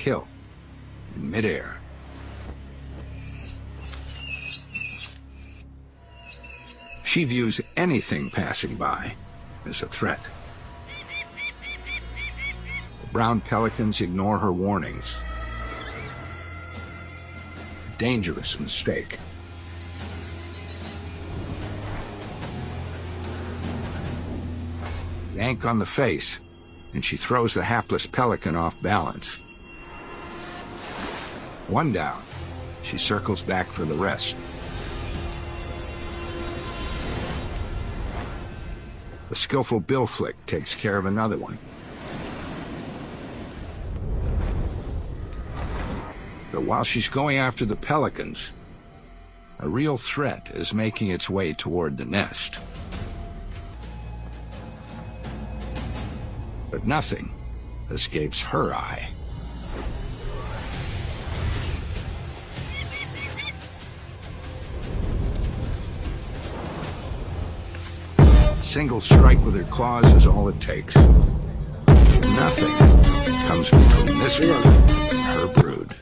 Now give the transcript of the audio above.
kill in midair. She views anything passing by as a threat. The brown pelicans ignore her warnings. A dangerous mistake. Yank on the face, and she throws the hapless pelican off balance. One down. She circles back for the rest. The skillful bill flick takes care of another one. But while she's going after the pelicans, a real threat is making its way toward the nest. But nothing escapes her eye. A single strike with her claws is all it takes. Nothing comes between this one and her brood.